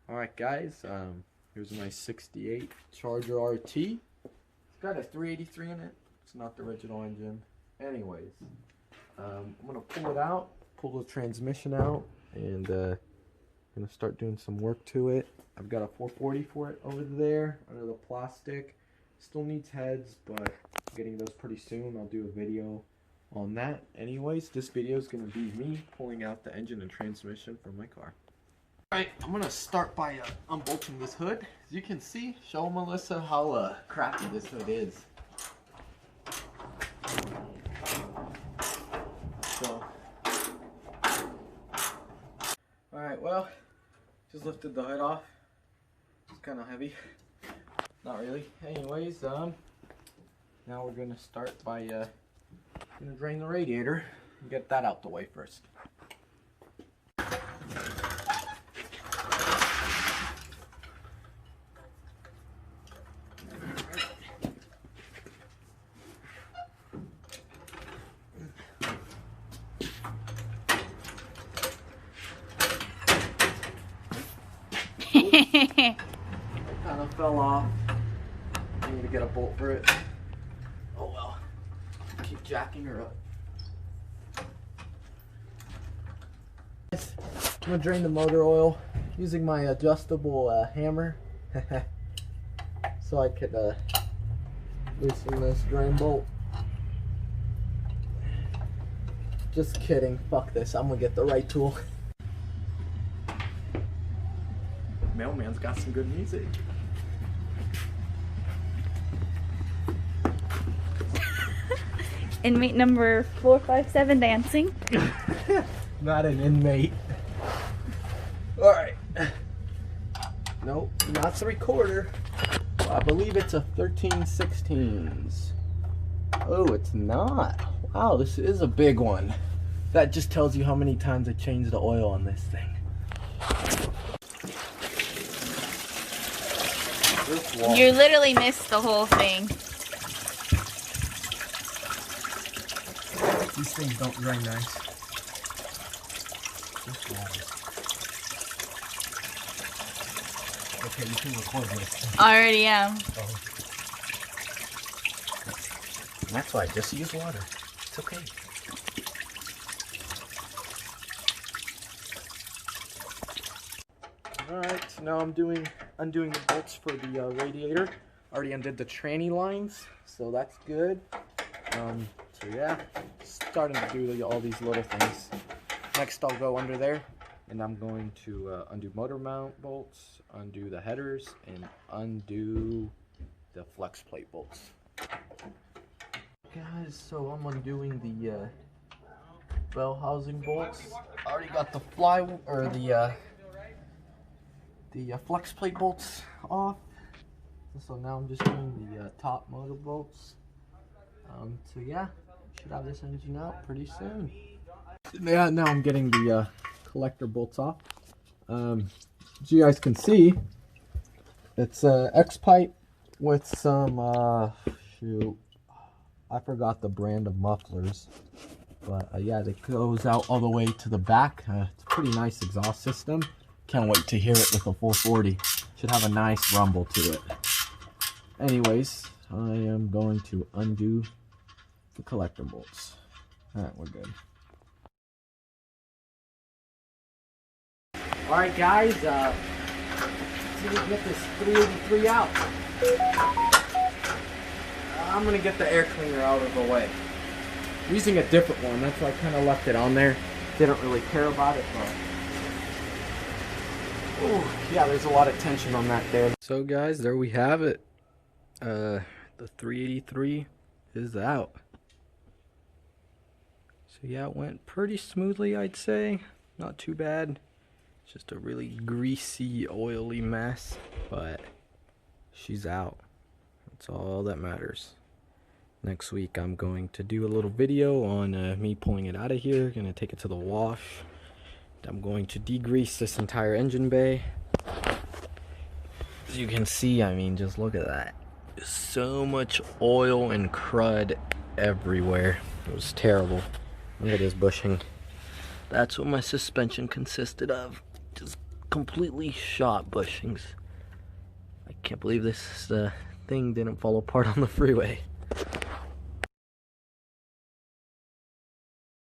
Alright guys, here's my 68 Charger RT. It's got a 383 in it. It's not the original engine. Anyways, I'm going to pull it out, pull the transmission out, and I'm going to start doing some work to it. I've got a 440 for it over there under the plastic. Still needs heads, but I'm getting those pretty soon. I'll do a video on that. Anyways, this video is going to be me pulling out the engine and transmission from my car. Alright, I'm going to start by unbolting this hood. As you can see, show Melissa how crappy this hood is. So, alright, well, just lifted the hood off. It's kind of heavy. Not really. Anyways, now we're going to start by gonna drain the radiator and get that out the way first. It kind of fell off. I need to get a bolt for it. Oh well. Keep jacking her up. I'm gonna drain the motor oil using my adjustable hammer so I could loosen this drain bolt. Just kidding, fuck this, I'm gonna get the right tool. Mailman's got some good music. Inmate number 457 dancing. Not an inmate. Alright. Nope, not the recorder. I believe it's a 13/16s. Oh, it's not. Wow, this is a big one. That just tells you how many times I changed the oil on this thing. You literally missed the whole thing. These things don't drain nice. Okay, you can record this. Already am. And that's why I just use water. It's okay. Alright, so now I'm undoing the bolts for the radiator. Already undid the tranny lines, so that's good. So yeah, starting to do all these little things. Next I'll go under there and I'm going to undo motor mount bolts, undo the headers, and undo the flex plate bolts. Guys, so I'm undoing the bell housing bolts. I already got the the flex plate bolts off. So now I'm just doing the top motor bolts. So yeah, should have this engine out pretty soon. Yeah, now I'm getting the collector bolts off. As you guys can see, it's a X pipe with some shoot, I forgot the brand of mufflers, but yeah, it goes out all the way to the back. It's a pretty nice exhaust system. Can't wait to hear it with a 440. Should have a nice rumble to it. Anyways, I am going to undo the collector bolts. Alright, we're good. Alright guys, let's see if we can get this 383 out. I'm going to get the air cleaner out of the way. I'm using a different one, that's why I kind of left it on there. Didn't really care about it, but... Ooh, yeah, there's a lot of tension on that there. So guys, there we have it. The 383 is out. So yeah, it went pretty smoothly, I'd say. Not too bad. It's just a really greasy, oily mess, but she's out. That's all that matters. Next week I'm going to do a little video on me pulling it out of here. Gonna take it to the wash. I'm going to degrease this entire engine bay. As you can see, I mean, just look at that. So much oil and crud everywhere. It was terrible. Look at this bushing. That's what my suspension consisted of. Just completely shot bushings. I can't believe this thing didn't fall apart on the freeway.